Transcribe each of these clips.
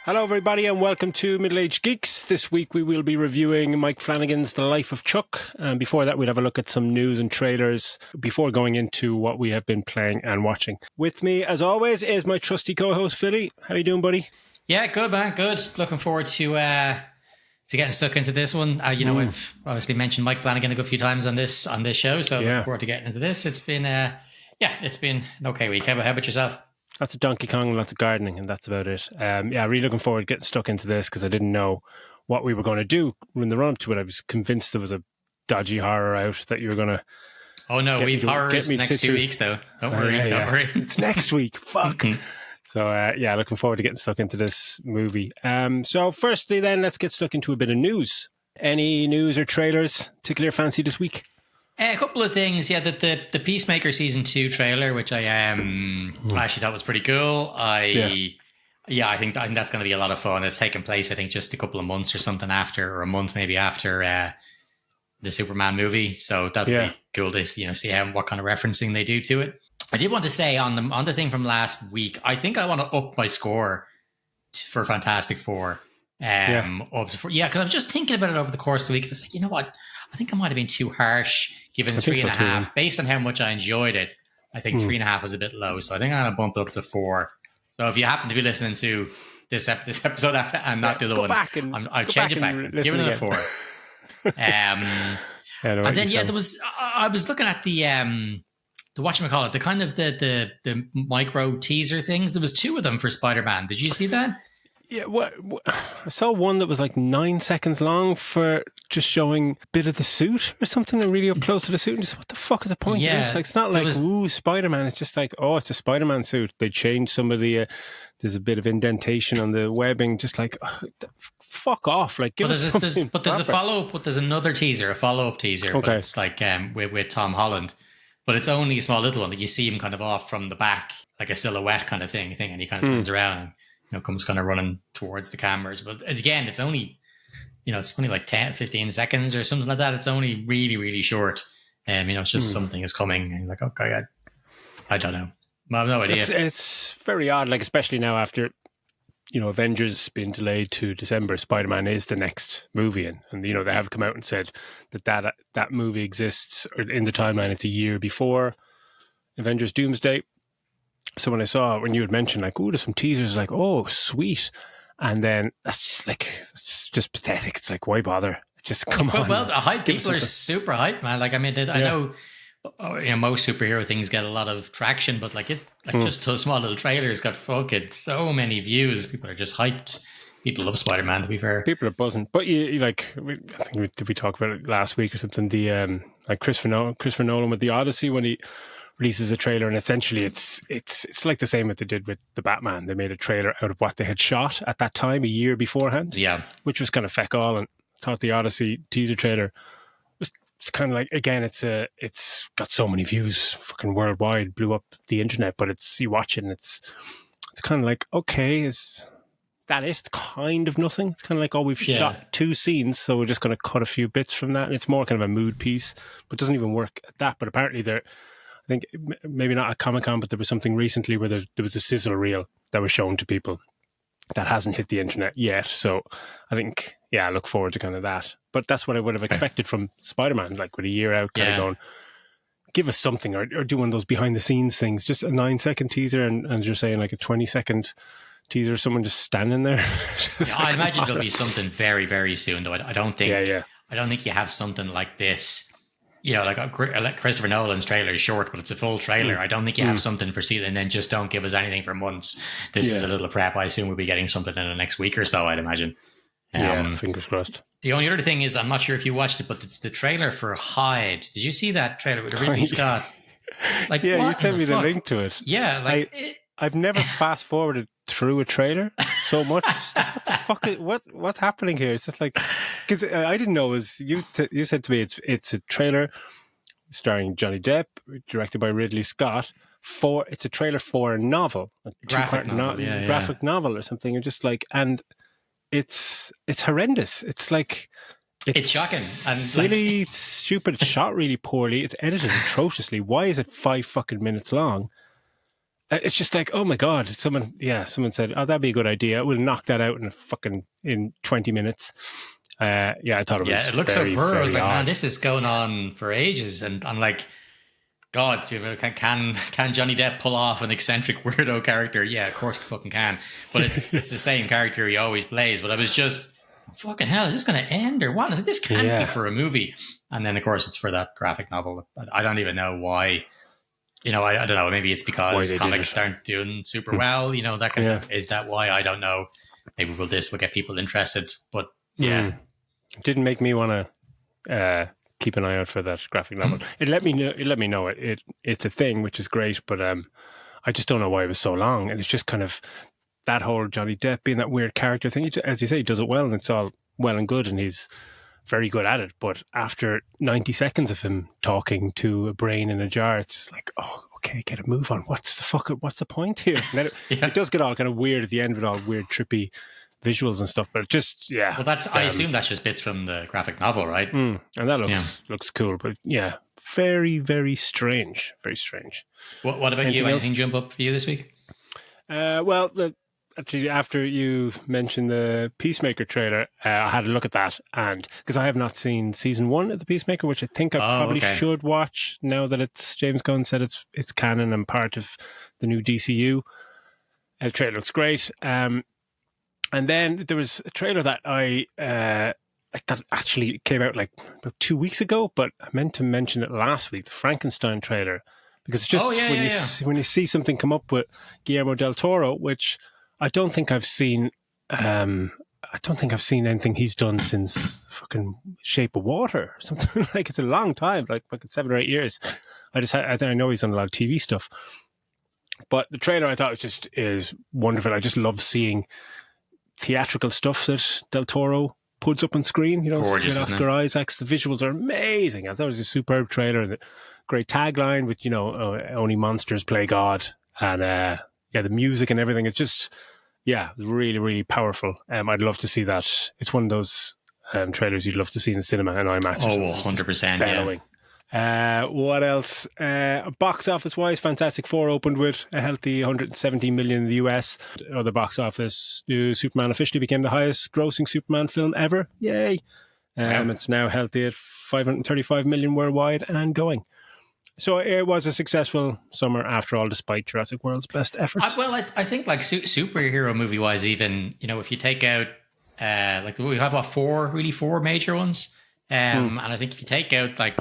Hello everybody and welcome to Middle Aged Geeks. This week we will be reviewing Mike Flanagan's The Life of Chuck. And before that we'll have a look at some news and trailers before going into what we have been playing and watching. With me as always is my trusty co-host Philly. How you doing, buddy? Yeah, good man, good. Looking forward to getting stuck into this one. I've obviously mentioned Mike Flanagan a good few times on this show, so looking forward to getting into this. It's been it's been an okay week. How about yourself? Lots of Donkey Kong and lots of gardening, and that's about it. Really looking forward to getting stuck into this because I didn't know what we were going to do in the run-up to it. I was convinced there was a dodgy horror out that you were going to... Oh no, we've horrors next 2 weeks though. Don't worry. It's next week. Fuck. So looking forward to getting stuck into this movie. So firstly then, let's get stuck into a bit of news. Any news or trailers particular fancy this week? A couple of things, the Peacemaker season 2 trailer, which I actually thought was pretty cool. I think that's going to be a lot of fun. It's taking place, I think, just a couple of months or something after, or a month maybe after the Superman movie. So that'd be cool to see what kind of referencing they do to it. I did want to say on the thing from last week, I think I want to up my score for Fantastic Four. Up to 4. Yeah, because I was just thinking about it over the course of the week. It's like, you know what? I think I might have been too harsh given 3.5. Based on how much I enjoyed it, I think 3.5 was a bit low. So I think I'm going to bump it up to 4. So if you happen to be listening to this episode and not the other one, I'll change it back. Give it a 4. And then there was. I was looking at the whatchamacallit, the kind of the micro teaser things. There was 2 of them for Spider-Man. Did you see that? Yeah, I saw one that was like 9 seconds long for just showing a bit of the suit or something, and really up close to the suit. And just what the fuck is the point of this? Like, it's not like Spider-Man. It's just like, oh, it's a Spider-Man suit. They changed some of the. There's a bit of indentation on the webbing. Just like, fuck off. Like, give us something. But there's a follow-up. But there's another teaser, a follow-up teaser. Okay. But it's like with Tom Holland, but it's only a small little one that you see him kind of off from the back, like a silhouette kind of thing, and he kind of turns around and comes kind of running towards the cameras. But again, it's only like 10, 15 seconds or something like that. It's only really, really short. It's just something is coming. And you're like, okay, I don't know. I have no idea. It's very odd, like especially now after, Avengers being delayed to December, Spider-Man is the next movie. And they have come out and said that movie exists or in the timeline. It's a year before Avengers Doomsday. So when you had mentioned like, oh, there's some teasers, like, oh, sweet. And then that's just like, it's just pathetic. It's like, why bother? Just come on. Well, people are super hyped, man. Like, I mean, I know, most superhero things get a lot of traction, but just a small little trailers got fucking so many views. People are just hyped. People love Spider-Man, to be fair. People are buzzing. But you like, I think did we talk about it last week or something? The like Christopher Nolan with the Odyssey when he releases a trailer, and essentially it's like the same that they did with the Batman. They made a trailer out of what they had shot at that time a year beforehand. Yeah, which was kind of feck all. And I thought the Odyssey teaser trailer was kind of like, again, it's got so many views, fucking worldwide, blew up the internet. But you watch it and it's kind of like, okay, is that it? It's kind of nothing. It's kind of like, oh, we've shot 2 scenes, so we're just going to cut a few bits from that, and it's more kind of a mood piece, but doesn't even work at that. But apparently I think maybe not at Comic-Con, but there was something recently where there was a sizzle reel that was shown to people that hasn't hit the internet yet. So I think, I look forward to kind of that. But that's what I would have expected from Spider-Man, like with a year out, kind of going, give us something, or do one of those behind-the-scenes things, just a 9-second teaser, and you're saying like a 20-second teaser, someone just standing there. I imagine there'll be something very, very soon, though. I don't think I don't think you have something like this. Like Christopher Nolan's trailer is short, but it's a full trailer. I don't think you have something for season, and then just don't give us anything for months. This is a little prep. I assume we'll be getting something in the next week or so, I'd imagine. Fingers crossed. The only other thing is, I'm not sure if you watched it, but it's the trailer for Hyde. Did you see that trailer with Ridley Scott? Like, you sent me the link to it. Yeah, I've never fast forwarded through a trailer so much. Just like, what the fuck? What's happening here? It's just like, because I didn't know. You said to me it's a trailer starring Johnny Depp, directed by Ridley Scott. It's a trailer for a novel, a graphic novel or something. You're just like, and it's horrendous. It's like. It's shocking and silly, it's stupid. It's shot really poorly. It's edited atrociously. Why is it 5 fucking minutes long? It's just like, oh my god, someone said, oh, that'd be a good idea. We'll knock that out in 20 minutes. I thought it was Yeah, it looks so very, poor. I was very like, man, odd. this is going on for ages, and I'm like, God, can Johnny Depp pull off an eccentric weirdo character? Yeah, of course he fucking can. But it's the same character he always plays. But I was just, fucking hell, is this going to end or what? I was like, this can't be Yeah. for a movie. And then of course it's for that graphic novel. I don't even know why. I don't know. Maybe it's Why because they did comics it. aren't doing super well. That kind Yeah. of, is that why? I don't know. Maybe this will get people interested. But yeah. It didn't make me want to keep an eye out for that graphic novel. It let me know it's a thing, which is great, but I just don't know why it was so long. And it's just kind of that whole Johnny Depp being that weird character thing. As you say, he does it well, and it's all well and good, and he's very good at it. But after 90 seconds of him talking to a brain in a jar, it's like, oh, okay, get a move on. What's the point here? And then Yeah. it does get all kind of weird at the end with all weird, trippy visuals and stuff, but it just, yeah. Well, I assume that's just bits from the graphic novel, right? And that looks cool, but yeah, very, very strange. Very strange. What about you? Anything jump up for you this week? Well, actually, after you mentioned the Peacemaker trailer, I had a look at that, and because I have not seen season 1 of the Peacemaker, which I think I probably should watch now that it's James Gunn said it's canon and part of the new DCU. The trailer looks great. And then there was a trailer that that actually came out like about 2 weeks ago, but I meant to mention it last week, the Frankenstein trailer, because it's just when you see something come up with Guillermo del Toro, which I don't think I've seen. I don't think I've seen anything he's done since fucking Shape of Water or something. Like, it's a long time, like fucking 7 or 8 years. I know he's done a lot of TV stuff, but the trailer I thought is wonderful. I just love seeing theatrical stuff that Del Toro puts up on screen. Gorgeous, with Oscar Isaacs. The visuals are amazing. I thought it was a superb trailer. The great tagline with only monsters play God, and the music and everything. It's just really, really powerful. I'd love to see that. It's one of those trailers you'd love to see in the cinema and IMAX. Oh, 100%. Bellowing. What else? Box office wise, Fantastic Four opened with a healthy 170 million in the US. Other box office, Superman officially became the highest grossing Superman film ever. Yay! It's now healthy at 535 million worldwide and going. So it was a successful summer after all, despite Jurassic World's best efforts. I think like superhero movie wise, even, if you take out we have four major ones. And I think if you take out like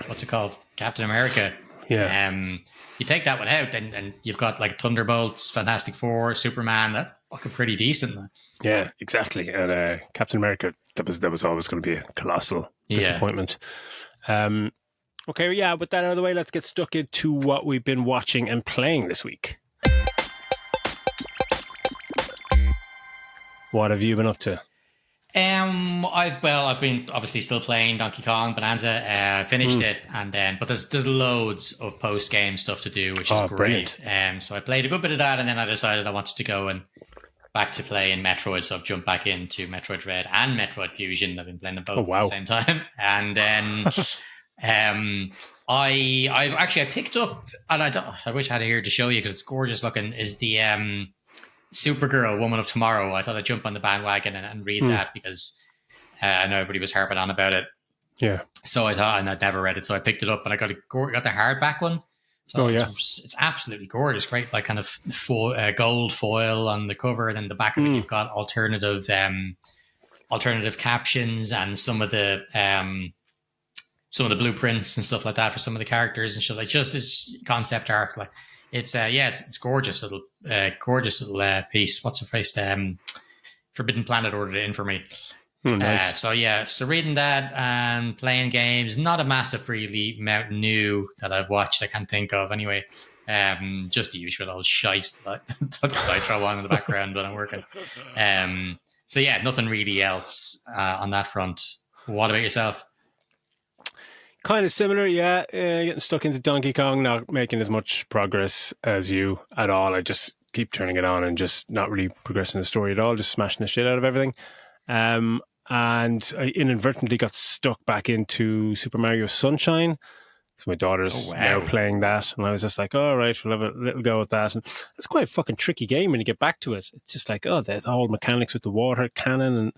what's it called, Captain America, you take that one out, and you've got like Thunderbolts, Fantastic Four, Superman. That's fucking pretty decent. Yeah, exactly. And Captain America, that was always going to be a colossal disappointment. Okay, with that out of the way, let's get stuck into what we've been watching and playing this week. What have you been up to? I've been obviously still playing Donkey Kong Bonanza. Finished it, but there's loads of post game stuff to do, which is great. So I played a good bit of that, and then I decided I wanted to go and back to playing Metroid. So I've jumped back into Metroid Dread and Metroid Fusion. I've been playing them both at the same time, and then I picked up, and I wish I had it here to show you because it's gorgeous looking. Is the Supergirl, Woman of Tomorrow. I thought I'd jump on the bandwagon and read that because I know everybody was harping on about it. Yeah. So I thought, and I'd never read it, so I picked it up, and I got the hardback one. So it's absolutely gorgeous. Great, like kind of gold foil on the cover, and then the back of it you've got alternative captions and some of the blueprints and stuff like that for some of the characters and shit. Like just this concept art, like. It's gorgeous little piece. What's her face? Forbidden Planet ordered it in for me. Oh, nice. So reading that and playing games. Not a massive really amount new that I've watched. I can't think of anyway. Just the usual old shite that I throw on in the background when I'm working. Nothing really else on that front. What about yourself? Kind of similar, getting stuck into Donkey Kong, not making as much progress as you at all. I just keep turning it on and just not really progressing the story at all, just smashing the shit out of everything. And I inadvertently got stuck back into Super Mario Sunshine So my daughter's now playing that, and I was just like, all right, we'll have a little go at that. And it's quite a fucking tricky game when you get back to it. It's just like, the whole mechanics with the water cannon, and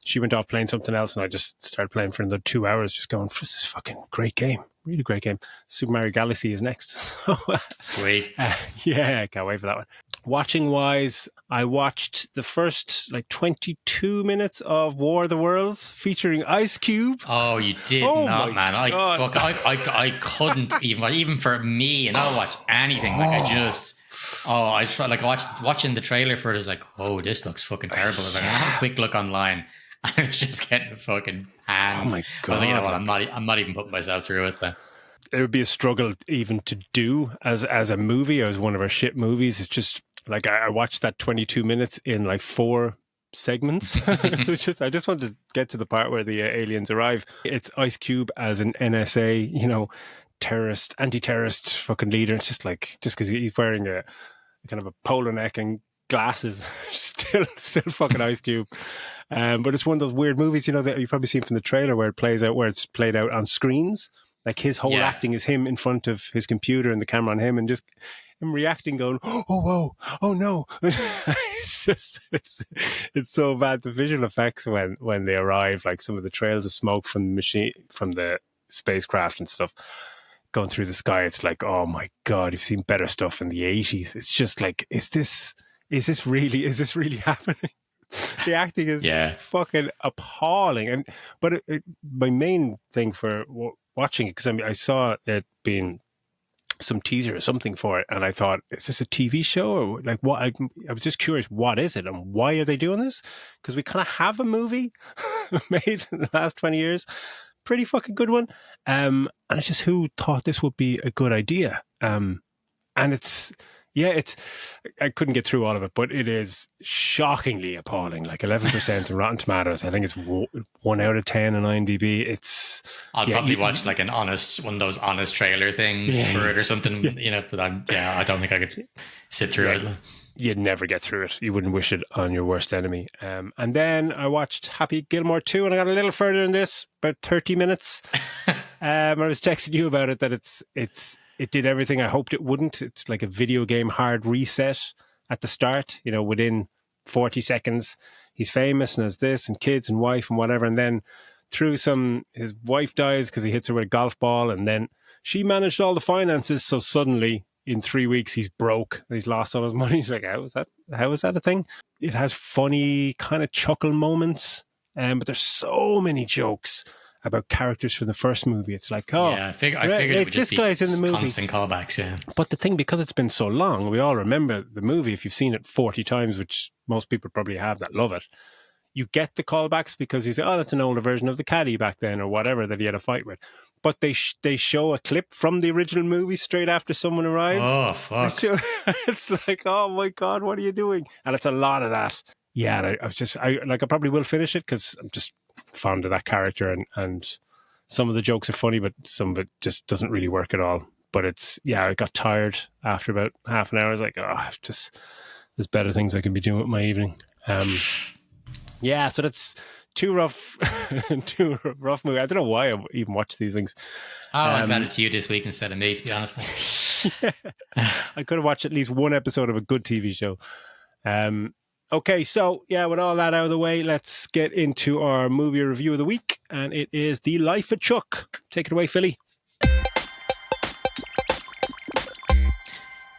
she went off playing something else, and I just started playing for another 2 hours, just going, this is fucking great game. Really great game. Super Mario Galaxy is next. So, sweet. Yeah, I can't wait for that one. Watching wise, I watched the first 22 minutes of War of the Worlds featuring Ice Cube. Oh, you did not, man! I couldn't even for me, and I'll watch anything. I watching the trailer for it. I was like, oh, this looks fucking terrible. I was like, I had a quick look online. I was just getting fucking panned. Oh my god! I was like, you know what? I'm not even putting myself through it. But it would be a struggle even to do as a movie, or as one of our shit movies. It's just like I watched that 22 minutes in 4 segments. It's just I just want to get to the part where the aliens arrive. It's Ice Cube as an NSA, terrorist, anti-terrorist fucking leader. It's just because he's wearing a kind of a polo neck and glasses, still fucking Ice Cube. But it's one of those weird movies, that you've probably seen from the trailer where it's played out on screens. Like his whole acting is him in front of his computer and the camera on him, and just him reacting, going, "Oh whoa, oh no!" it's so bad. The visual effects when they arrive, like some of the trails of smoke from the spacecraft and stuff going through the sky. It's like, oh my god, you've seen better stuff in the 80s. It's just like, is this really happening? The acting is fucking appalling. But my main thing for watching it, because I saw it being some teaser or something for it, and I thought, is this a TV show or what? I was just curious, what is it and why are they doing this? Because we kind of have a movie made in the last 20 years, pretty fucking good one, and it's just, who thought this would be a good idea? And it's I couldn't get through all of it, but it is shockingly appalling. 11% in Rotten Tomatoes. I think it's 1 out of 10 on IMDb. I'll probably watch one of those honest trailer things for it or something, but I don't think I could sit through it. You'd never get through it. You wouldn't wish it on your worst enemy. And then I watched Happy Gilmore 2, and I got a little further in this, about 30 minutes. I was texting you about it, that it did everything I hoped it wouldn't. It's like a video game hard reset at the start, within 40 seconds. He's famous and has this and kids and wife and whatever. And then his wife dies because he hits her with a golf ball, and then she managed all the finances. So suddenly in 3 weeks, he's broke and he's lost all his money. He's like, how is that a thing? It has funny kind of chuckle moments, but there's so many jokes about characters from the first movie. It's like, I figured it would just be guy's in the movie. Constant callbacks, yeah. But the thing, because it's been so long, we all remember the movie. If you've seen it 40 times, which most people probably have that love it, you get the callbacks because you say, oh, that's an older version of the caddy back then, or whatever that he had a fight with. But they show a clip from the original movie straight after someone arrives. Oh, fuck. It's like, oh my God, what are you doing? And it's a lot of that. Yeah, and I probably will finish it because I'm just fond of that character, and some of the jokes are funny, but some of it just doesn't really work at all. But I got tired after about half an hour. I was like, there's better things I can be doing with my evening. So that's too rough movie. I don't know why I even watch these things. I'm glad it's you this week instead of me, to be honest. I could have watched at least one episode of a good TV show. Okay, so with all that out of the way, let's get into our movie review of the week, and it is The Life of Chuck. Take it away, Philly.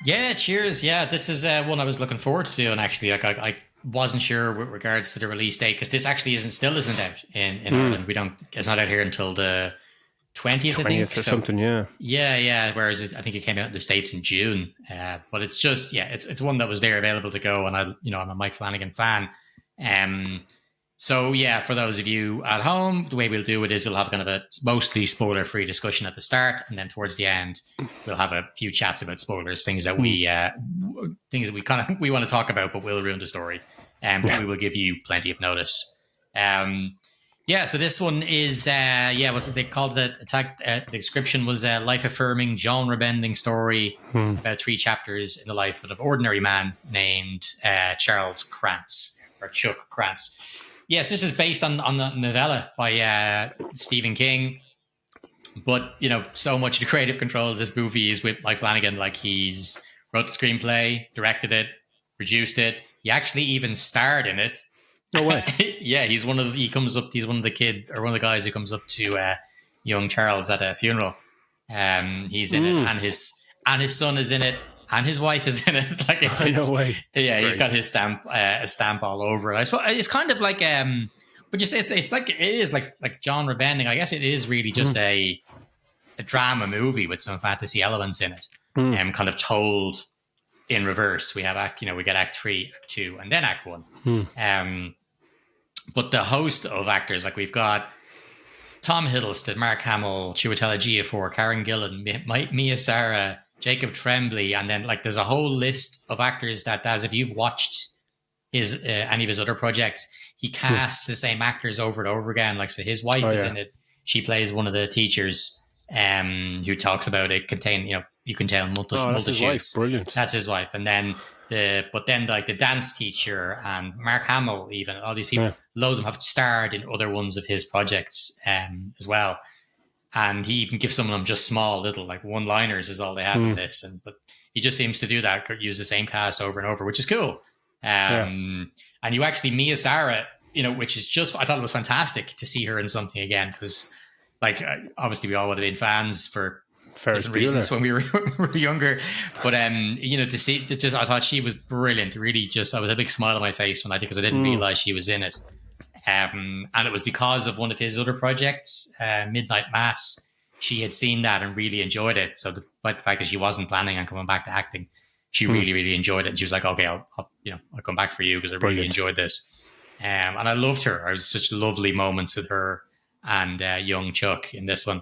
Yeah, cheers. Yeah, this is one I was looking forward to doing, actually. I wasn't sure with regards to the release date, because this actually isn't out in Ireland. It's not out here until the 20th, I think. Or something, yeah. Yeah. Whereas I think it came out in the States in June. But it's just, it's one that was there available to go. And I'm a Mike Flanagan fan. So for those of you at home, the way we'll do it is we'll have kind of a mostly spoiler-free discussion at the start, and then towards the end, we'll have a few chats about spoilers, things that we want to talk about, but will ruin the story. But we will give you plenty of notice. So this one is, what they called it? The description was a life-affirming, genre-bending story about 3 chapters in the life of an ordinary man named Charles Krantz, or Chuck Krantz. Yes, this is based on the novella by Stephen King. But, so much of the creative control of this movie is with Mike Flanagan. Like, he's wrote the screenplay, directed it, produced it. He actually even starred in it. No way. Yeah, he's one of the kids, or one of the guys who comes up to young Charles at a funeral. He's in it, and his son is in it, and his wife is in it. Like, no way. Yeah, Great. He's got his stamp all over it. I suppose it's kind of like would you say it's like, it is like genre bending. I guess it is really just a drama movie with some fantasy elements in it, kind of told in reverse. We have we get Act 3, Act 2, and then Act 1. But the host of actors, like, we've got Tom Hiddleston, Mark Hamill, Chiwetel Ejiofor, Karen Gillan, Mia Sara, Jacob Tremblay, and then, like, there's a whole list of actors that, as if you've watched his any of his other projects, he casts the same actors over and over again. Like, so his wife is in it. She plays one of the teachers who talks about it. You can tell multitudes. That's his wife. Brilliant. That's his wife. And then like the dance teacher and Mark Hamill, even all these people, loads of them have starred in other ones of his projects as well. And he even gives some of them just small little, like, one-liners is all they have in this. But he just seems to do that, use the same cast over and over, which is cool. And you actually, Mia Sara, which is just, I thought it was fantastic to see her in something again, because, like, obviously we all would have been fans for different reasons when we were younger. But, to see, I thought she was brilliant. Really, I was a big smile on my face because I didn't realize she was in it. And it was because of one of his other projects, Midnight Mass. She had seen that and really enjoyed it. So despite the fact that she wasn't planning on coming back to acting, she really, really enjoyed it. And she was like, okay, I'll come back for you because I really enjoyed this. And I loved her. There was such lovely moments with her and young Chuck in this one.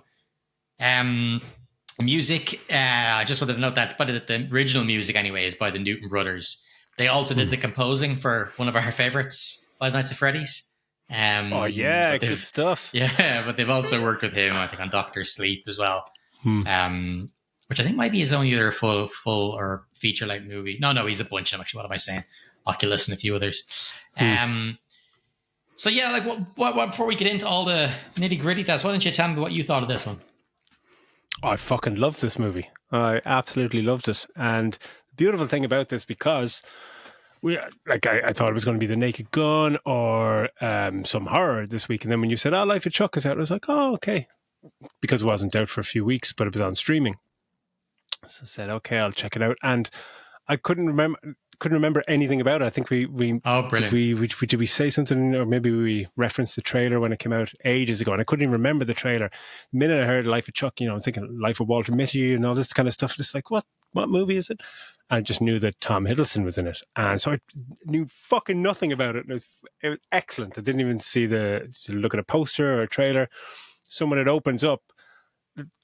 Music, I just wanted to note that the original music anyway is by the Newton Brothers. They also did the composing for one of our favorites, Five Nights at Freddy's. Good stuff. Yeah, but they've also worked with him, I think, on Doctor Sleep as well. Which I think might be his only other full or feature length movie. No, he's a bunch of them, actually. What am I saying? Oculus and a few others. So yeah, like, what before we get into all the nitty gritty, why don't you tell me what you thought of this one? I fucking loved this movie. I absolutely loved it. And the beautiful thing about this, because I thought it was going to be The Naked Gun or some horror this week. And then when you said, Life of Chuck is out, I was like, oh, okay. Because it wasn't out for a few weeks, but it was on streaming. So I said, okay, I'll check it out. And I couldn't remember anything about it. I think did we say something, or maybe we referenced the trailer when it came out ages ago, and I couldn't even remember the trailer. The minute I heard Life of Chuck, I'm thinking Life of Walter Mitty and all this kind of stuff. Just like, what movie is it? And I just knew that Tom Hiddleston was in it, and so I knew fucking nothing about it. It was excellent. I didn't even look at a poster or a trailer. So when it opens up,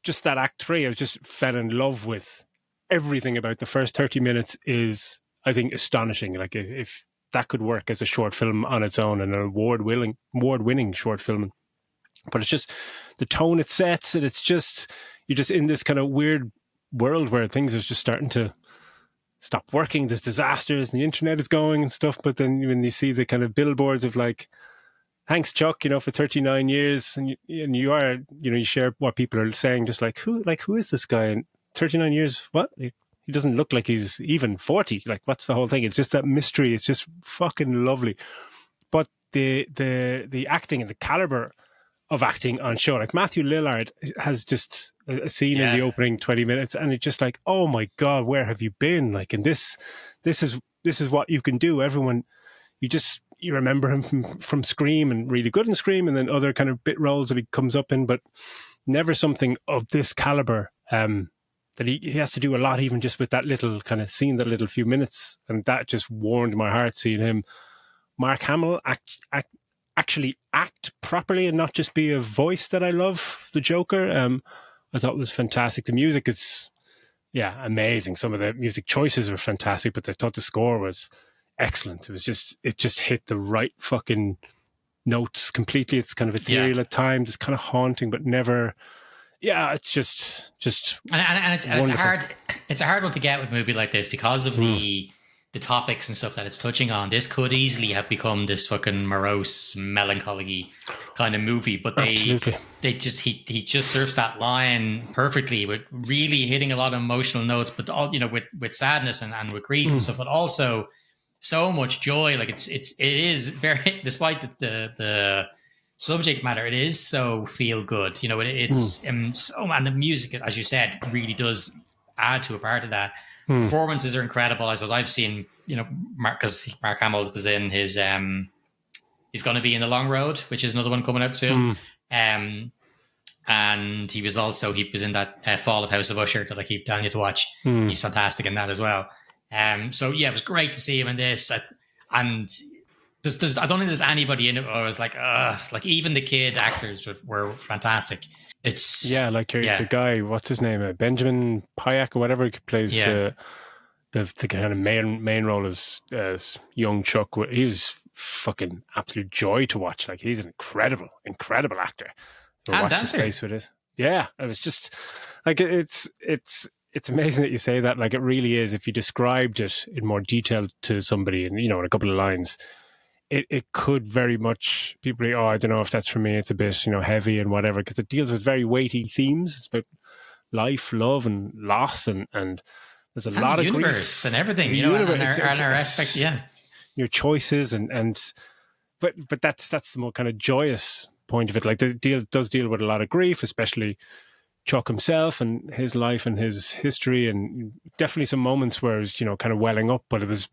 just that Act 3, I just fell in love with everything about the first 30 minutes is, I think, astonishing. Like, if that could work as a short film on its own, and an award-winning short film. But it's just the tone it sets, and it's just, you're just in this kind of weird world where things are just starting to stop working. There's disasters and the internet is going and stuff. But then when you see the kind of billboards of, like, thanks, Chuck, for 39 years, and you are, you share what people are saying, just like, who is this guy? And 39 years, what? He doesn't look like he's even 40. Like, what's the whole thing? It's just that mystery. It's just fucking lovely. But the acting and the caliber of acting on show, like Matthew Lillard has just a scene in the opening 20 minutes, and it's just like, oh my God, where have you been? Like, and this is what you can do. Everyone, you remember him from Scream, and really good in Scream, and then other kind of bit roles that he comes up in, but never something of this caliber. That he has to do a lot, even just with that little kind of scene, that little few minutes, and that just warmed my heart seeing him. Mark Hamill actually act properly and not just be a voice that I love, the Joker. I thought it was fantastic. The music is, amazing. Some of the music choices were fantastic, but I thought the score was excellent. It just hit the right fucking notes completely. It's kind of ethereal at times. It's kind of haunting, but never. Yeah, it's just and it's hard. It's a hard one to get with a movie like this because of the the topics and stuff that it's touching on. This could easily have become this fucking morose, melancholy kind of movie, but they just he just surfs that line perfectly with really hitting a lot of emotional notes, but all, you know, with sadness and with grief and stuff, but also so much joy. Like it is very, despite the subject matter, it is so feel good. You know, it's so, and the music, as you said, really does add to a part of that. Performances are incredible. I suppose I've seen, you know, because Mark Hamill's was in his he's going to be in The Long Road, which is another one coming out soon. And he was in that Fall of House of Usher that I keep telling you to watch. He's fantastic in that as well. So yeah, it was great to see him in this. And there's I don't think there's anybody in it where I was like even the kid actors were fantastic. It's the guy, what's his name, Benjamin Payak or whatever, plays the kind of main role as young Chuck. He was fucking absolute joy to watch. Like, he's an incredible actor. And watch the space with it. Yeah, it was just like it's amazing that you say that. Like, it really is. If you described it in more detail to somebody, and in a couple of lines, it could very much, people be, I don't know if that's for me. It's a bit, heavy and whatever, because it deals with very weighty themes. It's about life, love, and loss, and there's a lot of universe grief. And everything, and our aspect, your choices, but that's the more kind of joyous point of it. Like, the deal does deal with a lot of grief, especially Chuck himself and his life and his history, and definitely some moments where it was, kind of welling up, but it was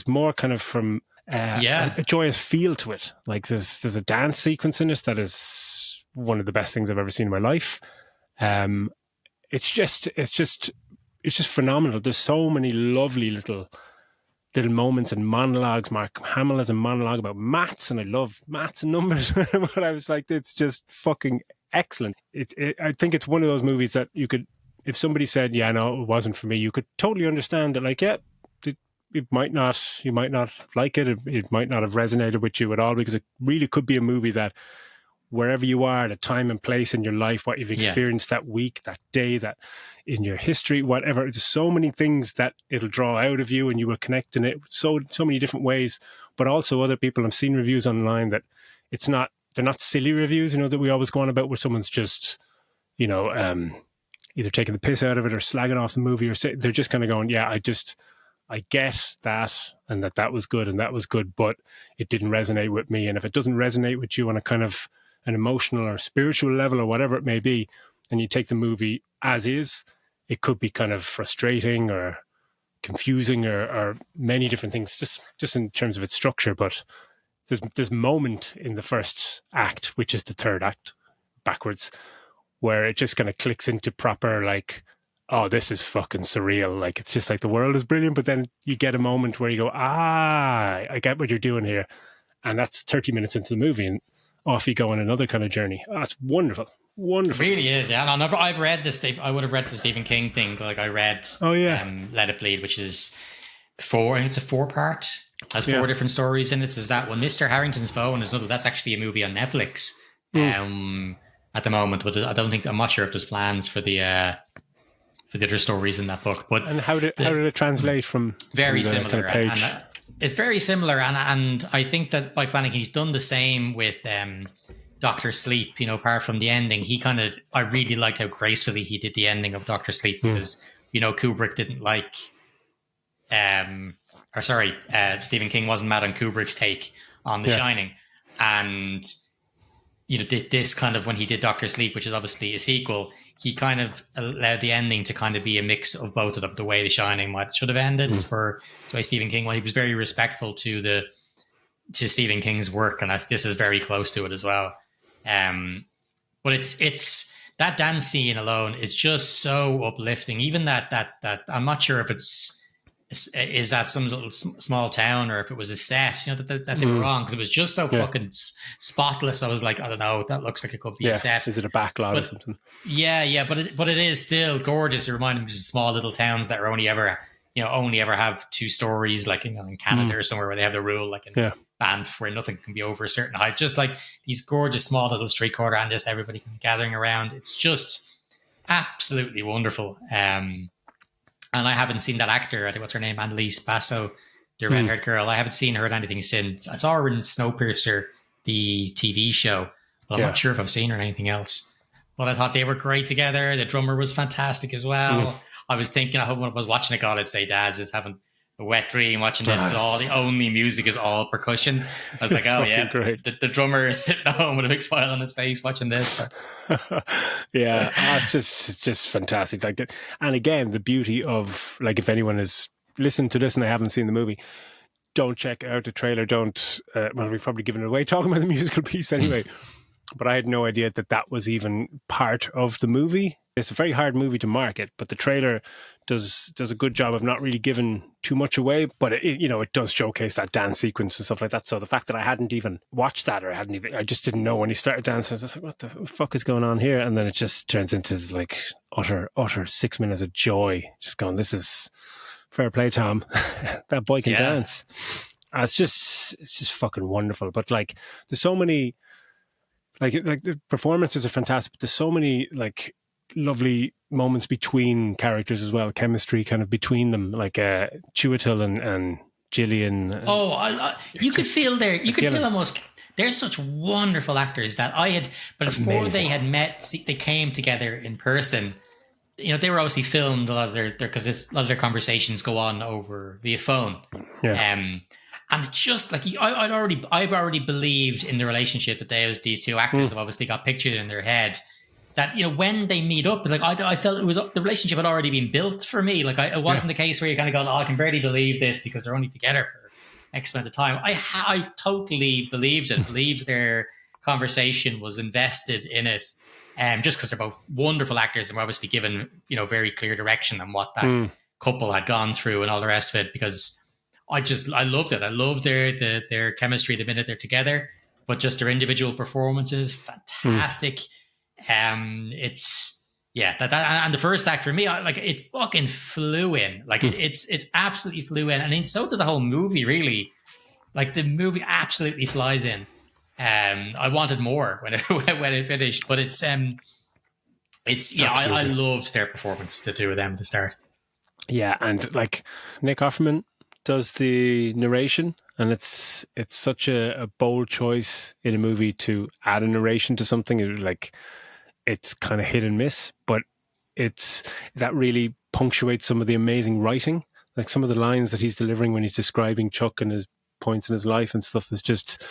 more kind of from a joyous feel to it. Like, there's a dance sequence in it that is one of the best things I've ever seen in my life. It's just phenomenal. There's so many lovely little moments and monologues. Mark Hamill has a monologue about maths, and I love maths and numbers. But I was like, it's just fucking excellent. I think it's one of those movies that you could, if somebody said, yeah, no, it wasn't for me, you could totally understand that. Like, you might not like it. It might not have resonated with you at all, because it really could be a movie that, wherever you are at a time and place in your life, what you've experienced that week, that day, that in your history, whatever, there's so many things that it'll draw out of you, and you will connect in it so many different ways. But also, other people, I've seen reviews online that they're not silly reviews, that we always go on about, where someone's just, either taking the piss out of it or slagging off the movie, or they're just kind of going, I get that, and that was good, and that was good, but it didn't resonate with me. And if it doesn't resonate with you on a kind of an emotional or spiritual level, or whatever it may be, and you take the movie as is, it could be kind of frustrating or confusing or many different things, just in terms of its structure. But there's moment in the first act, which is the third act backwards, where it just kind of clicks into proper, like, oh, this is fucking surreal. Like, it's just like, the world is brilliant, but then you get a moment where you go, I get what you're doing here. And that's 30 minutes into the movie, and off you go on another kind of journey. Oh, it's wonderful. Wonderful. It really is, yeah. And I've read this. I would have read the Stephen King thing. Like, I read Let It Bleed, which is I think it's a 4-part. Has 4 different stories in it. There's that one. Mr. Harrington's Phone is another. That's actually a movie on Netflix at the moment. But I'm not sure if there's plans for the other stories in that book. But and how did it translate from very similar kind of page? And it's very similar, and I think that Mike Flanagan, he's done the same with Doctor Sleep. Apart from the ending, I really liked how gracefully he did the ending of Doctor Sleep, because Kubrick didn't like, Stephen King wasn't mad on Kubrick's take on The Shining, and this kind of, when he did Doctor Sleep, which is obviously a sequel, he kind of allowed the ending to kind of be a mix of both of them, the way The Shining should have ended for the way Stephen King. Well, he was very respectful to Stephen King's work, and this is very close to it as well. But it's that dance scene alone is just so uplifting. Even that I'm not sure if is that some little small town, or if it was a set, that they were on, because it was just so fucking spotless. I was like, I don't know, that looks like it could be a set. Is it a backlot or something? Yeah, but it is still gorgeous. It reminded me of small little towns that are only ever have 2 stories, like in Canada or somewhere, where they have the rule, like in Banff, where nothing can be over a certain height. Just like these gorgeous small little street corner, and just everybody can be gathering around. It's just absolutely wonderful. And I haven't seen that actor. I think what's her name, Annalise Basso, the red-haired girl. I haven't seen her in anything since. I saw her in Snowpiercer, the TV show, but I'm not sure if I've seen her in anything else. But I thought they were great together. The drummer was fantastic as well. I was thinking, I hope when I was watching it, God, I'd say Dad's just having a wet dream watching this because all the only music is all percussion. I was like, oh yeah, great. The drummer is sitting at home with a big smile on his face watching this. It's just fantastic. Like that, and again, the beauty of, like, if anyone has listened to this and they haven't seen the movie, don't check out the trailer. Don't. Well, we've probably given it away talking about the musical piece anyway. But I had no idea that was even part of the movie. It's a very hard movie to market, but the trailer does a good job of not really giving too much away. But it does showcase that dance sequence and stuff like that. So the fact that I hadn't even watched that, or I just didn't know when he started dancing, I was just like, what the fuck is going on here? And then it just turns into like utter 6 minutes of joy. Just going, this is fair play, Tom. That boy can dance. It's just fucking wonderful. But like, there's so many. Like the performances are fantastic, but there's so many like lovely moments between characters as well, chemistry kind of between them, like Chiwetel and Gillian. You could feel you could feel almost. They're such wonderful actors that but before they had met, they came together in person. They were obviously filmed a lot of because a lot of their conversations go on over via phone. Yeah. And it's just like I've already believed in the relationship that these two actors have obviously got pictured in their head. That when they meet up, like I felt the relationship had already been built for me. Like it wasn't the case where you're kind of going, I can barely believe this because they're only together for X amount of time. I totally believed it. Believed their conversation, was invested in it, just because they're both wonderful actors and were obviously given very clear direction on what that couple had gone through and all the rest of it. Because I loved it. I loved their chemistry the minute they're together, but just their individual performances, fantastic. It's that and the first act for me, it fucking flew in. Like it's absolutely flew in, and then so did the whole movie. Really, like the movie absolutely flies in. I wanted more when it finished, but I loved their performance, the two of them, to start. Yeah, and like Nick Offerman does the narration, and it's such a bold choice in a movie to add a narration to something. Like it's kind of hit and miss, but that really punctuates some of the amazing writing. Like some of the lines that he's delivering when he's describing Chuck and his points in his life and stuff is just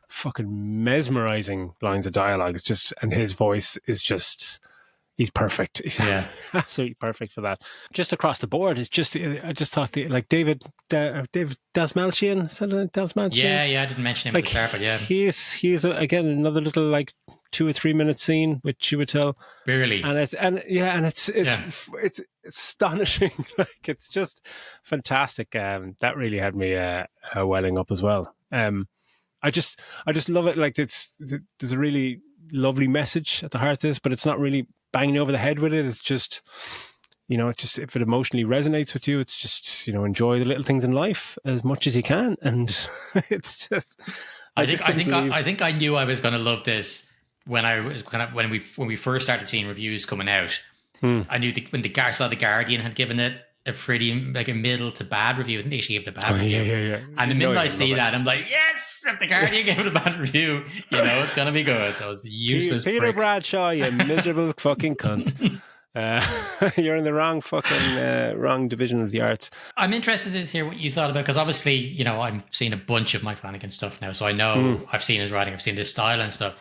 fucking mesmerizing lines of dialogue. It's just, and his voice is just, he's perfect. He's absolutely perfect for that. Just across the board, it's just, I just thought David Dastmalchian, is that Dastmalchian? Yeah, I didn't mention him at the start, but yeah. He's again, another little like 2 or 3 minute scene with Chiwetel. Barely. And it's astonishing. Like it's just fantastic. That really had me welling up as well. I just love it. Like there's a really lovely message at the heart of this, but it's not really banging over the head with it. It's just, if it emotionally resonates with you, it's just, enjoy the little things in life as much as you can. And it's just, I think I knew I was going to love this when we first started seeing reviews coming out. I knew when I saw the Guardian had given it a pretty like a middle to bad review. I think they actually gave it a bad review. Yeah. And the minute I see that, I'm like, yes, if the Guardian gave it a bad review, it's going to be good. Those useless Peter pricks. Bradshaw, you miserable fucking cunt. You're in the wrong division of the arts. I'm interested to hear what you thought about, because obviously, I'm seeing a bunch of Mike Flanagan stuff now, so I know I've seen his writing, I've seen his style and stuff.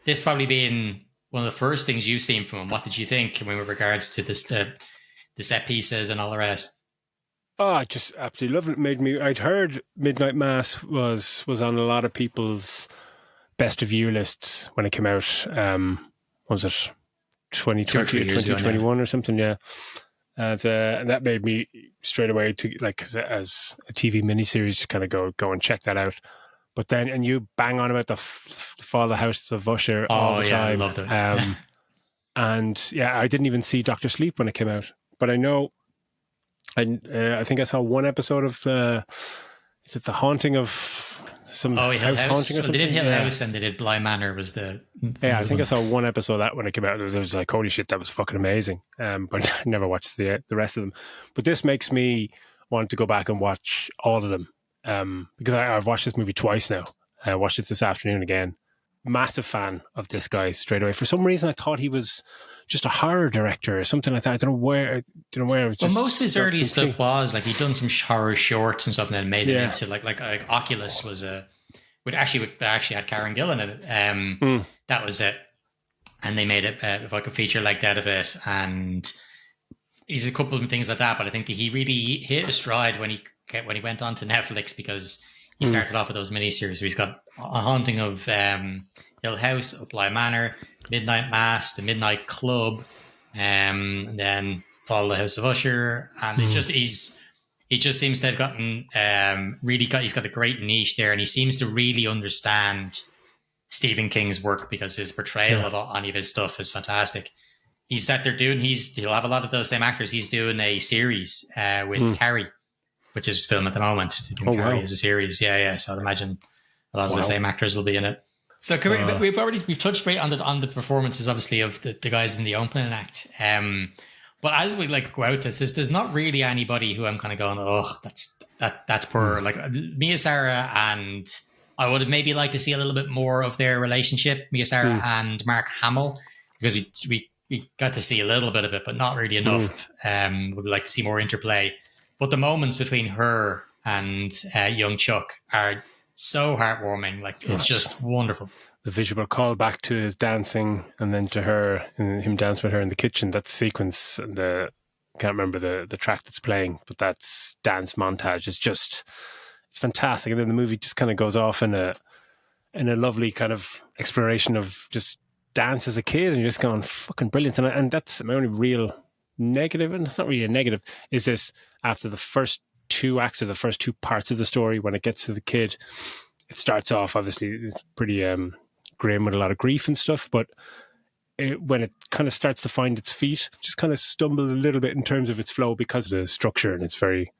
This probably being one of the first things you've seen from him. What did you think with regards to this? The set pieces and all the rest? Oh, I just absolutely loved it. I'd heard Midnight Mass was on a lot of people's best of year lists when it came out. Was it 2020 or 2021 or something? Yeah. And that made me straight away to as a TV miniseries to kind of go and check that out. But then, and you bang on about the Fall of the House of Usher all the time. I loved it. And I didn't even see Dr. Sleep when it came out. But I know, I think I saw one episode of The Haunting of some Hill house haunting or Well, something. they did Hill House and they did Bly Manor was the I think I saw one episode of that when it came out. It was like, holy shit, that was fucking amazing. But I never watched the rest of them. But this makes me want to go back and watch all of them because I've watched this movie twice now. I watched it this afternoon again. Massive fan of this guy straight away. For some reason, I thought he was just a horror director or something like that. I don't know where. It was just, most of his early stuff was like he'd done some horror shorts and stuff, and then made it into like Oculus was actually had Karen Gillan in it. That was it, and they made it like a feature like that of it. And he's a couple of things like that, but I think that he really hit a stride when he went on to Netflix because he started off with those miniseries. He's got A Haunting of Hill House, Bly Manor, Midnight Mass, The Midnight Club, and then Fall of the House of Usher. And it's just he just seems to have gotten he's got a great niche there, and he seems to really understand Stephen King's work because his portrayal of any of his stuff is fantastic. He'll have a lot of those same actors. He's doing a series with Carrie, which is film at the moment. Carrie is a series. Yeah. So I'd imagine a lot of the same actors will be in it. So we've touched right on the performances, obviously, of the guys in the opening act. But as we go out, there's not really anybody who I'm kind of going, oh, that's poor. Like Mia Sara, and I would have maybe liked to see a little bit more of their relationship, Mia Sara and Mark Hamill, because we got to see a little bit of it, but not really enough. Would like to see more interplay. But the moments between her and young Chuck are so heartwarming. Like, it's just wonderful. The visual call back to his dancing and then to her and him dancing with her in the kitchen, that sequence, I can't remember the track that's playing, but that's dance montage. It's fantastic. And then the movie just kind of goes off in a lovely kind of exploration of just dance as a kid, and you're just going, fucking brilliant. And that's my only real negative, and it's not really a negative, is this after the first two acts or the first two parts of the story, when it gets to the kid, it starts off, obviously, it's pretty grim with a lot of grief and stuff, but when it kind of starts to find its feet, just kind of stumbled a little bit in terms of its flow because of the structure, and it's very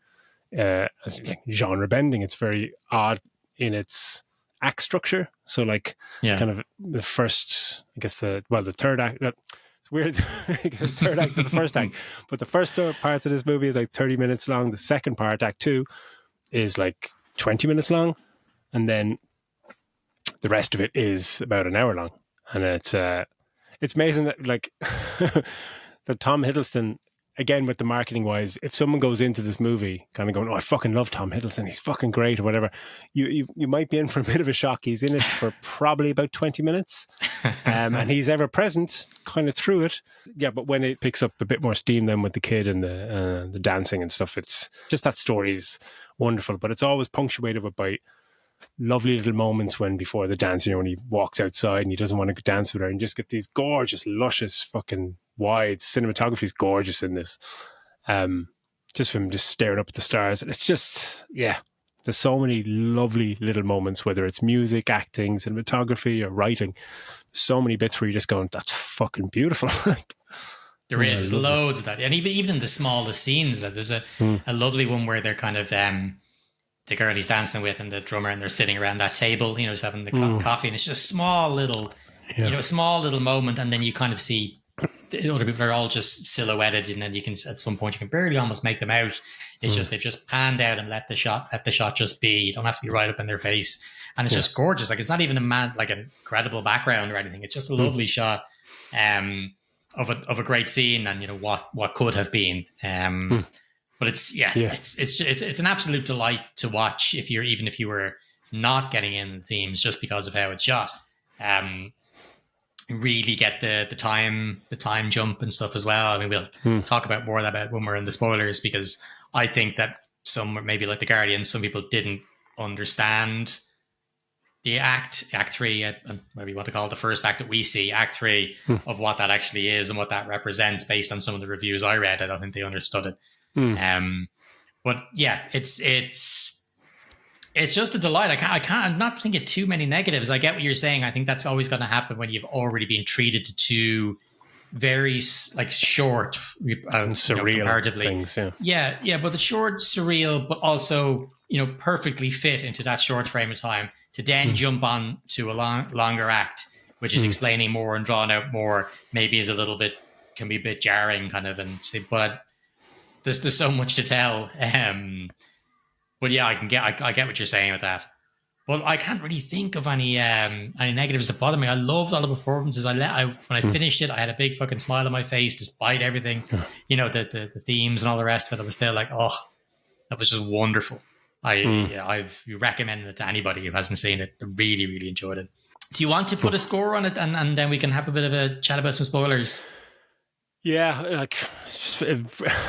genre bending. It's very odd in its act structure. So kind of the first, I guess the third act, it's weird. The third act is the first act, but the first part of this movie is like 30 minutes long. The second part, act 2, is like 20 minutes long, and then the rest of it is about an hour long. And it's amazing that that Tom Hiddleston, again with the marketing wise, if someone goes into this movie kind of going, oh, I fucking love Tom Hiddleston, he's fucking great or whatever, you might be in for a bit of a shock. He's in it for probably about 20 minutes and he's ever present kind of through it. Yeah, but when it picks up a bit more steam then with the kid and the dancing and stuff, it's just, that story is wonderful, but it's always punctuated by lovely little moments when before the dance, when he walks outside and he doesn't want to dance with her, and just get these gorgeous, luscious, fucking wide cinematography is gorgeous in this. Just from just staring up at the stars. It's just, there's so many lovely little moments, whether it's music, acting, cinematography, or writing. So many bits where you're just going, that's fucking beautiful. There is loads of that, and even in the smallest scenes, there's a lovely one where they're kind of the girl he's dancing with and the drummer, and they're sitting around that table, just having the coffee, and it's just small little, small little moment, and then you kind of see the other people are all just silhouetted, and then you can, at some point, you can barely almost make them out. It's just, they've just panned out and let the shot just be. You don't have to be right up in their face, and it's just gorgeous. Like, it's not even an incredible background or anything. It's just a lovely shot of a great scene, and what could have been. But it's an absolute delight to watch if you were not getting in the themes just because of how it's shot. Really get the time jump and stuff as well. I mean, we'll talk about more of that when we're in the spoilers, because I think that some, maybe like the Guardian, some people didn't understand the act 3, whatever you want to call it, the first act that we see, act 3, of what that actually is and what that represents based on some of the reviews I read. I don't think they understood it. But yeah, it's just a delight. I'm not thinking too many negatives. I get what you're saying. I think that's always going to happen when you've already been treated to two very short and surreal comparatively things. Yeah, but the short, surreal, but also perfectly fit into that short frame of time. to then jump on to a longer act, which is explaining more and drawing out more, maybe is can be a bit jarring kind of, but there's so much to tell. But yeah, I get what you're saying with that. But I can't really think of any negatives that bother me. I loved all the performances. When I finished it, I had a big fucking smile on my face, despite everything. You know, the themes and all the rest of it. I was still like, oh, that was just wonderful. I've recommended it to anybody who hasn't seen it. I really, really enjoyed it. Do you want to put a score on it, and then we can have a bit of a chat about some spoilers? Yeah, like it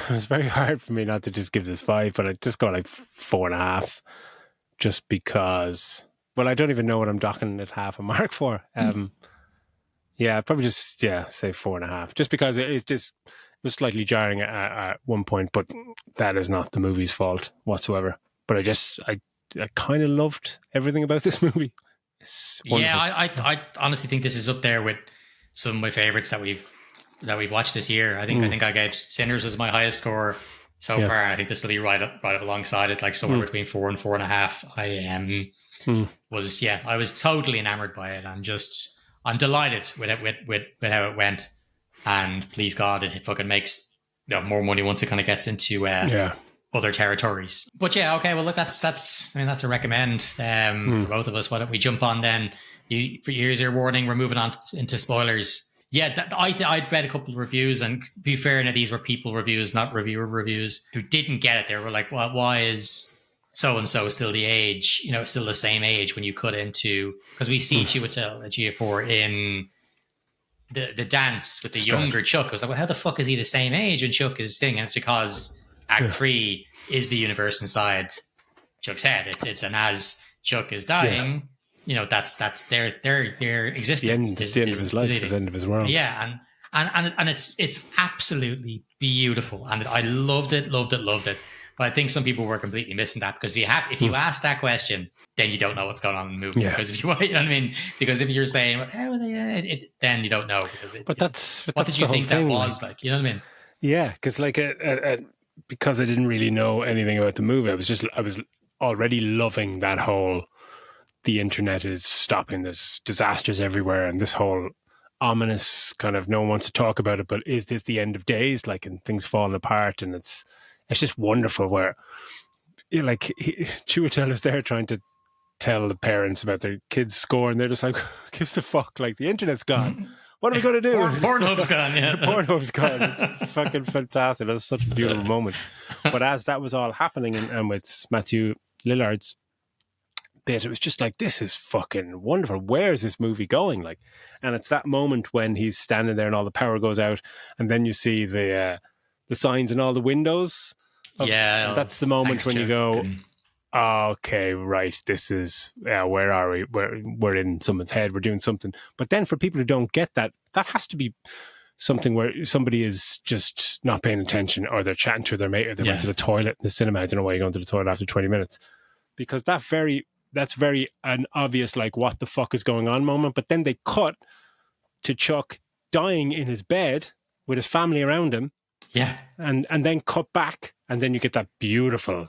was very hard for me not to just give this 5, but I just got like 4.5. Just because, well, I don't even know what I'm docking it half a mark for. Yeah, probably just, say 4.5. Just because it just was slightly jarring at one point, but that is not the movie's fault whatsoever. But I kind of loved everything about this movie. Yeah, I honestly think this is up there with some of my favorites that we've watched this year. I think I gave Sinners as my highest score so far. I think this will be right up alongside it, like somewhere between 4 and 4.5. I was totally enamored by it. I'm delighted with how it went, and please God, it fucking makes more money once it kind of gets into other territories. But yeah, okay, well look, that's a recommend for both of us. Why don't we jump on then? Here's your warning. We're moving on into spoilers. Yeah, I'd read a couple of reviews, and to be fair, now these were people reviews, not reviewer reviews, who didn't get it. They were like, well, why is so-and-so still the age, still the same age when you cut into, because we see Chiwetel Ejiofor in the dance with the younger Chuck. I was like, well, how the fuck is he the same age when Chuck is thing? And it's because Act 3 is the universe inside Chuck's head. It's an as Chuck is dying, that's their existence. It's the end of his life, it's the end of his world. Yeah, and it's absolutely beautiful, and I loved it. But I think some people were completely missing that, because if you ask that question, then you don't know what's going on in the movie. Yeah. Because if you know what I mean, because if you're saying, well, how are they? Then you don't know. Because what did you think that was like? You know what I mean? Yeah, because because I didn't really know anything about the movie, I was already loving that whole, the internet is stopping, there's disasters everywhere, and this whole ominous kind of, no one wants to talk about it, but is this the end of days, like, and things falling apart, and it's just wonderful where Chiwetel is there trying to tell the parents about their kids' score, and they're just like, who gives a fuck, like, the internet's gone, what are we going to do? Pornhub's gone. Pornhub's gone. It's fucking fantastic. That's such a beautiful moment. But as that was all happening, and with Matthew Lillard's bit, it was just like, this is fucking wonderful. Where is this movie going? Like, and it's that moment when he's standing there and all the power goes out, and then you see the signs in all the windows. That's the moment when you go, okay, right, this is, where are we? We're in someone's head, we're doing something. But then for people who don't get that has to be something where somebody is just not paying attention, or they're chatting to their mate, or they went to the toilet in the cinema. I don't know why you're going to the toilet after 20 minutes. Because that's very an obvious, like, what the fuck is going on moment. But then they cut to Chuck dying in his bed with his family around him. Yeah. And then cut back, and then you get that beautiful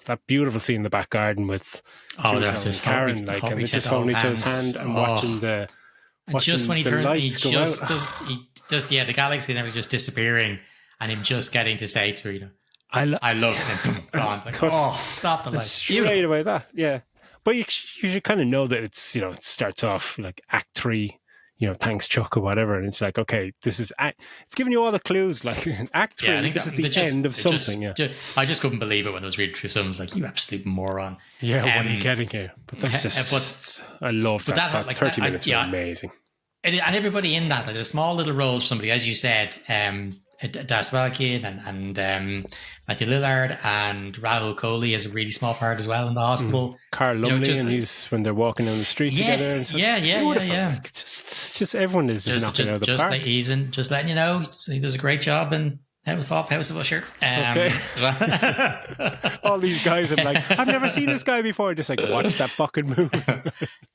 scene in the back garden with just Karen, and they're just holding each other's hand and watching the just when he does the galaxy and everything just disappearing, and him just getting to say to her, I love him. Gone. Like, stop the light. Straight away that, yeah. But you should kind of know that it's, it starts off like Act 3, thanks Chuck or whatever, and it's like, okay, this is it's giving you all the clues, like Act 3, this is the end of something. I just couldn't believe it when I was reading through some. I was like, you absolute moron. Yeah, what are you getting here? But that's just, I love that. Like 30 minutes is amazing. And everybody in that, like, a small little role for somebody, as you said, Das Valkin and Matthew Lillard, and Rahul Kohli has a really small part as well in the hospital. Carl Lumley, and he's when they're walking down the street together. And such. Yeah. Like, just everyone is just knocking out of the park. Just letting you know, he does a great job in House of Usher. Okay. All these guys, I'm like, I've never seen this guy before. Just like, watch that fucking movie.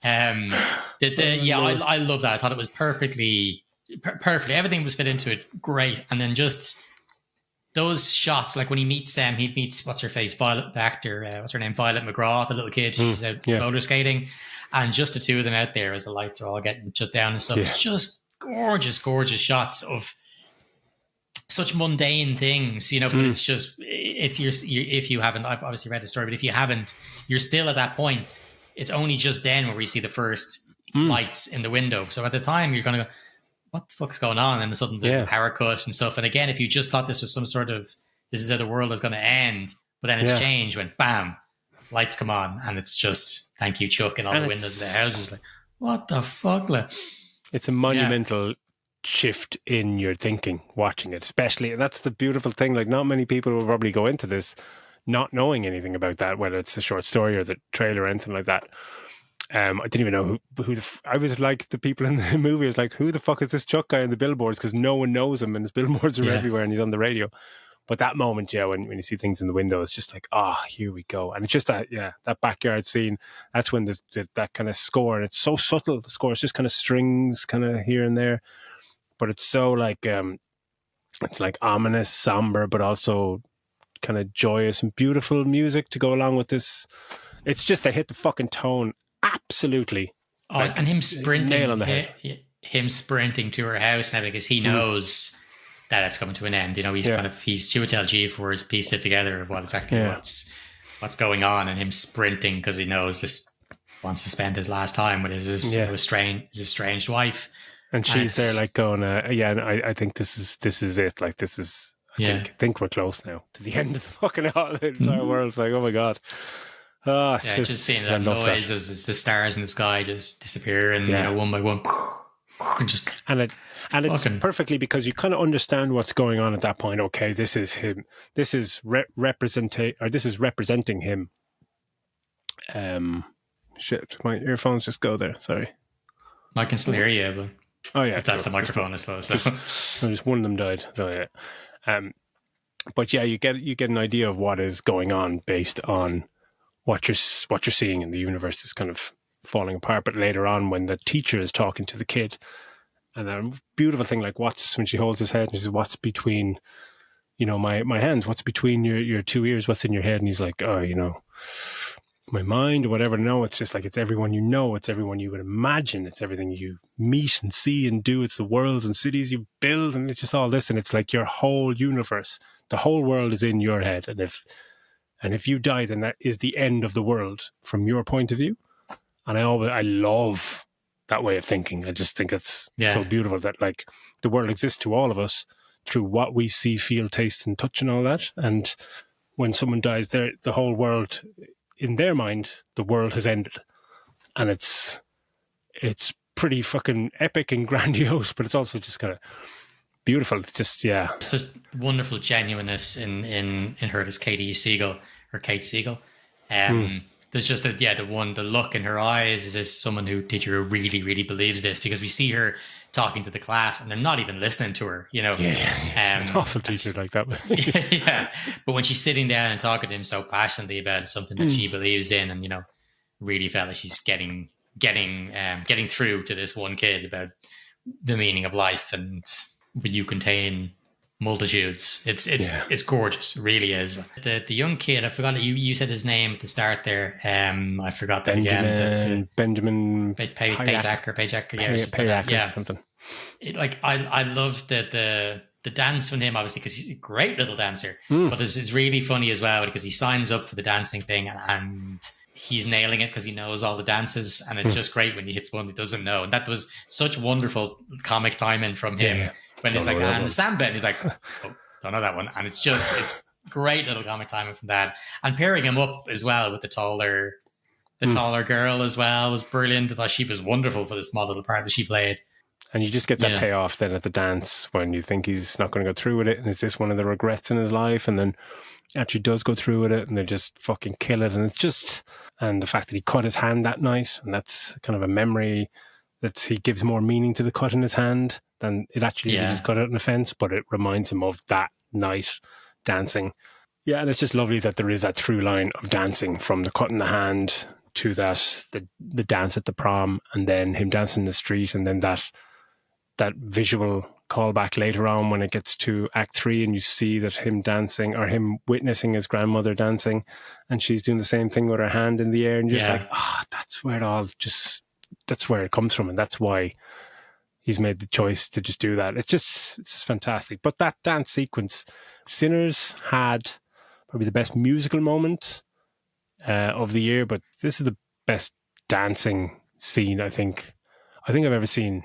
I love that. I thought it was perfectly. Everything was fit into it great, and then just those shots, like when he meets what's her face, Violet, the actor, what's her name, Violet McGraw, the little kid, she's out roller skating, and just the two of them out there as the lights are all getting shut down and stuff. It's just gorgeous, gorgeous shots of such mundane things, you know, but it's just, it's if you haven't, I've obviously read the story, but if you haven't, you're still at that point. It's only just then where we see the first lights in the window. So at the time you're going to go, what the fuck's going on? And suddenly there's a power cut and stuff. And again, if you just thought this was some sort of, this is how the world is going to end, but then it's changed when bam, lights come on, and it's just, thank you, Chuck, and all the windows of the houses. Like, what the fuck? Like, it's a monumental shift in your thinking watching it, especially, and that's the beautiful thing. Like, not many people will probably go into this not knowing anything about that, whether it's a short story or the trailer or anything like that. I didn't even know who I was like, the people in the movie was like, who the fuck is this Chuck guy on the billboards? Because no one knows him, and his billboards are everywhere, and he's on the radio. But that moment, when you see things in the window, it's just like, here we go. And it's just that backyard scene. That's when there's that kind of score, and it's so subtle. The score is just kind of strings, kind of here and there, but it's so like, it's like ominous, somber, but also kind of joyous and beautiful music to go along with this. It's just, they hit the fucking tone absolutely. Like, and him sprinting, nail on the head. Him sprinting to her house now because he knows that it's coming to an end. You know, he's she would tell G-Force, pieced it together of what's going on, and him sprinting because he knows just wants to spend his last time with his estranged wife. And she's there like going, I think this is it. Like, this is, I think we're close now to the end of the fucking entire world. Like, oh my God. Oh, it's just seeing that noise, the stars in the sky just disappear, and you know, one by one, and it's perfectly, because you kind of understand what's going on at that point. Okay, this is him. This is representing him. Shit, my earphones just go there. Sorry, I can still hear you, but if that's the microphone, I suppose. So. Just one of them died. So but you get an idea of what is going on based on what you're seeing in the universe is kind of falling apart. But later on, when the teacher is talking to the kid, and a beautiful thing, like, when she holds his head and she says, what's between, my hands, what's between your two ears, what's in your head? And he's like, my mind or whatever. No, it's just like, it's everyone you know, it's everyone you would imagine, it's everything you meet and see and do, it's the worlds and cities you build, and it's just all this, and it's like your whole universe, the whole world is in your head, and if you die, then that is the end of the world from your point of view. And I love that way of thinking. I just think it's so beautiful that, like, the world exists to all of us through what we see, feel, taste, and touch and all that. And when someone dies, the whole world, in their mind, the world has ended. And it's pretty fucking epic and grandiose, but it's also just kind of beautiful. It's just, It's just wonderful genuineness in her as Kate Siegel. There's just the look in her eyes is as someone teacher who really, really believes this, because we see her talking to the class and they're not even listening to her, you know. An awful teacher like that. But when she's sitting down and talking to him so passionately about something that she believes in, and, you know, really felt like she's getting through to this one kid about the meaning of life, and when you contain multitudes, it's gorgeous. It really is. The young kid, I forgot you said his name at the start there. I forgot that again. Benjamin Payjack, something. I love the dance from him, obviously, because he's a great little dancer. But it's really funny as well because he signs up for the dancing thing and he's nailing it because he knows all the dances, and it's just great when he hits one he doesn't know. And that was such wonderful comic timing from him. When it's like, and the samba, and he's like, don't know that one. And it's great little comic timing from that. And pairing him up as well with the taller girl as well was brilliant. I thought she was wonderful for the small little part that she played. And you just get that payoff then at the dance when you think he's not going to go through with it. And is this one of the regrets in his life? And then actually does go through with it, and they just fucking kill it. And it's just, and the fact that he cut his hand that night, and that's kind of a memory that he gives more meaning to the cut in his hand than it actually is if he's cut out in a fence, but it reminds him of that night dancing. Yeah, and it's just lovely that there is that through line of dancing from the cut in the hand to the dance at the prom, and then him dancing in the street, and then that visual call back later on when it gets to Act 3 and you see that him dancing or him witnessing his grandmother dancing and she's doing the same thing with her hand in the air and you're just like, that's where that's where it comes from and that's why he's made the choice to just do that. It's just fantastic. But that dance sequence, Sinners had probably the best musical moment of the year, but this is the best dancing scene I think I've ever seen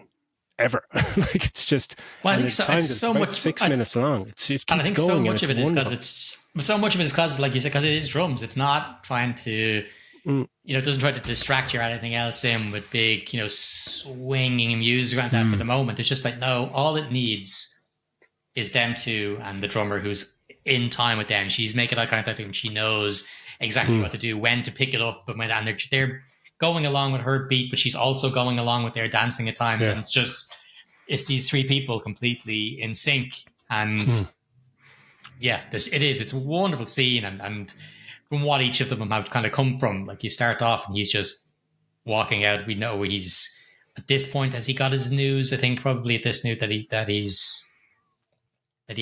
ever. Like it's just, well, I think so, it's so much 6 minutes long. It keeps and I think going. So much of it is because, like you said, because it is drums. It's not trying to, it doesn't try to distract you or anything else in with big, swinging music around that for the moment. It's just like, no, all it needs is them two and the drummer who's in time with them. She's making eye contact with him. She knows exactly what to do, when to pick it up, but when they're going along with her beat, but she's also going along with their dancing at times. And it's these three people completely in sync. And it's a wonderful scene. And from what each of them have kind of come from, like you start off and he's just walking out. We know he's at this point, has he got his news? I think probably at this news that he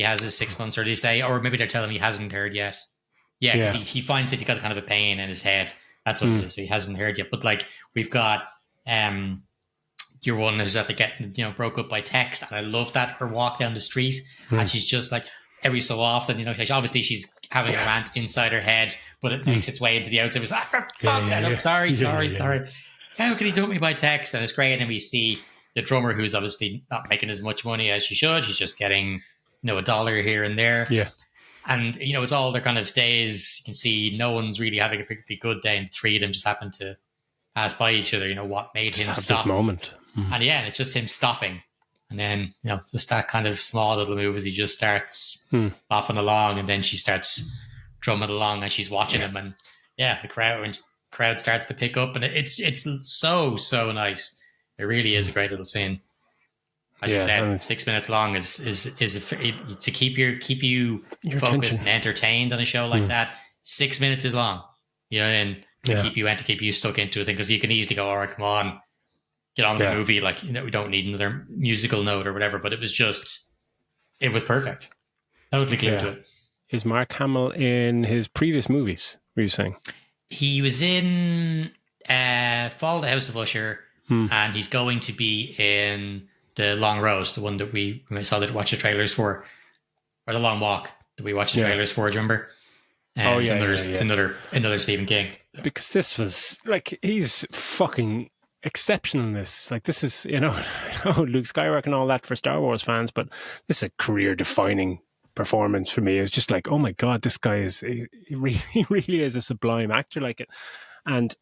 has his 6 months, or they say, or maybe they're telling him he hasn't heard yet. Yeah, because he finds that he got kind of a pain in his head. That's what it is. So he hasn't heard yet. But like we've got your one who's after getting broke up by text, and I love that, her walk down the street, and she's just like every so often, obviously she's having a rant inside her head, but it makes its way into the outside. I'm sorry. How can he dump me by text? And it's great. And we see the drummer who's obviously not making as much money as she should. She's just getting $1 here and there. Yeah. And, it's all their kind of days. You can see no one's really having a particularly good day, and the three of them just happen to pass by each other, what made him stop. This moment. And and it's just him stopping. And then, just that kind of small little move as he just starts bopping along, and then she starts drumming along and she's watching him. And the crowd starts to pick up, and it's so nice. It really is a great little scene. As you said, 6 minutes long is to keep you focused attention and entertained on a show like that. 6 minutes is long, and to keep you stuck into a thing, because you can easily go, all right, come on, get on with the movie. Like, we don't need another musical note or whatever. But it was perfect. Totally glued to it. Is Mark Hamill in his previous movies? Were you saying he was in Fall of the House of Usher, and he's going to be in The Long Road, the one that we watched the trailers for, or The Long Walk that we watched the trailers for. Do you remember? It's another Stephen King. Because this was like, he's fucking exceptional in this. Like, this is, I know Luke Skywalker and all that for Star Wars fans, but this is a career defining performance for me. It's just like, oh my God, this guy he really is a sublime actor. Like it. And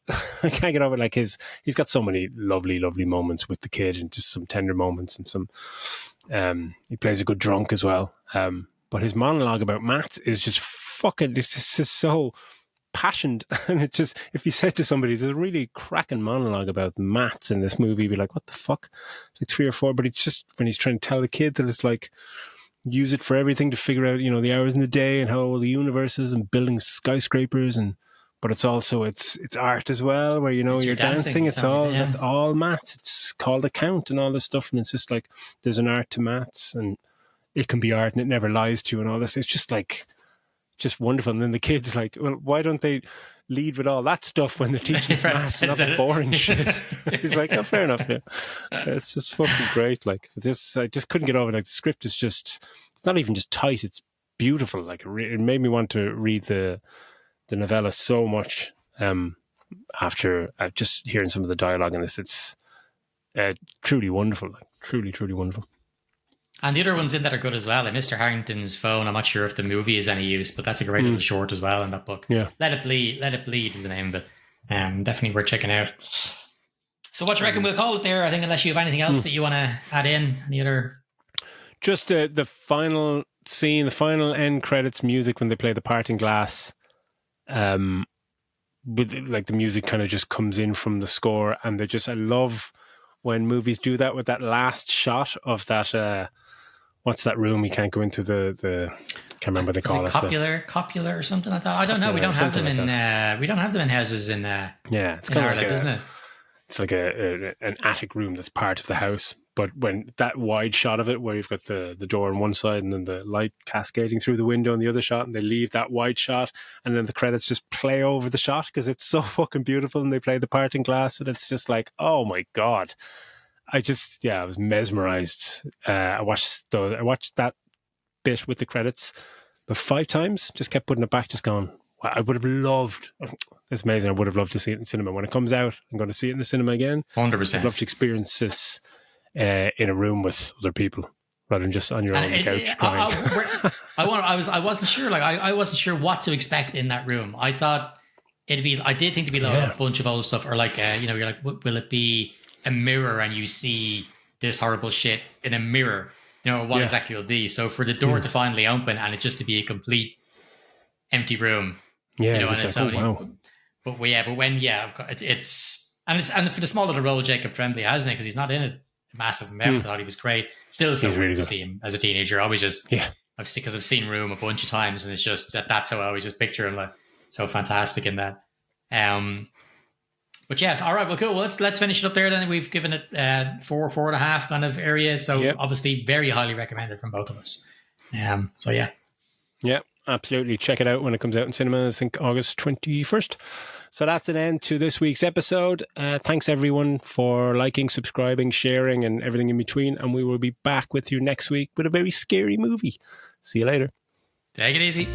I can't get over he's got so many lovely moments with the kid, and just some tender moments, and some he plays a good drunk as well. But his monologue about Matt is just it's just so passionate. And it just, if you said to somebody, there's a really cracking monologue about maths in this movie, you'd be like, what the fuck? It's like 3 or 4, but it's just when he's trying to tell the kid that it's like, use it for everything to figure out, the hours in the day and how old the universe is, and building skyscrapers, but it's also it's art as well, where you're dancing. It's all that's all maths. It's called a count and all this stuff, and it's just like there's an art to maths, and it can be art, and it never lies to you, and all this. It's just just wonderful. And then the kids like, well, why don't they lead with all that stuff when they're teaching us maths, not the boring shit? He's like, oh, fair enough. Yeah, it's just fucking great. Like this, I just couldn't get over. Like the script is it's not even just tight. It's beautiful. Like it made me want to read the novella so much after just hearing some of the dialogue in this. It's truly wonderful, like truly wonderful. And the other ones in that are good as well. Like Mr. Harrington's Phone, I'm not sure if the movie is any use, but that's a great little short as well in that book. Yeah. Let It Bleed is the name of it. Definitely worth checking out. So what do you reckon we'll call it there? I think, unless you have anything else that you want to add in, any other... Just the final scene, the final end credits music when they play the parting glass. With like the music kind of just comes in from the score, and I love when movies do that with that last shot of that what's that room you can't go into, the can't remember what they call it, copula or something like that. I don't know, we don't have them in we don't have them in houses in it's in Ireland, isn't it? It's like an attic room that's part of the house, But when that wide shot of it, where you've got the door on one side and then the light cascading through the window on the other shot, and they leave that wide shot, and then the credits just play over the shot because it's so fucking beautiful, and they play the parting glass, and it's just like, oh my God. I was mesmerized. I watched that bit with the credits but 5 times, just kept putting it back, just going, wow, I would have loved, it's amazing, I would have loved to see it in cinema. When it comes out, I'm going to see it in the cinema again. 100%. I'd love to experience this in a room with other people rather than just on your own couch crying. I wasn't sure. Like I wasn't sure what to expect in that room. I thought I did think it'd be like a bunch of old stuff, or like you're like, will it be a mirror and you see this horrible shit in a mirror? What exactly will it be? So for the door to finally open and it just to be a complete empty room. And it's only, wow. But when it's for the small little role Jacob Tremblay has in it, because he's not in it a massive amount. I thought he was great. Still so really to see him as a teenager. I always just because I've seen Room a bunch of times, and it's just that's how I always just picture him, like so fantastic in that. But yeah, all right, well, cool. Well, let's finish it up there. Then we've given it 4.5 kind of area. So obviously, very highly recommended from both of us. So yeah, absolutely. Check it out when it comes out in cinemas. I think August 21st. So that's an end to this week's episode. Thanks everyone for liking, subscribing, sharing, and everything in between. And we will be back with you next week with a very scary movie. See you later. Take it easy.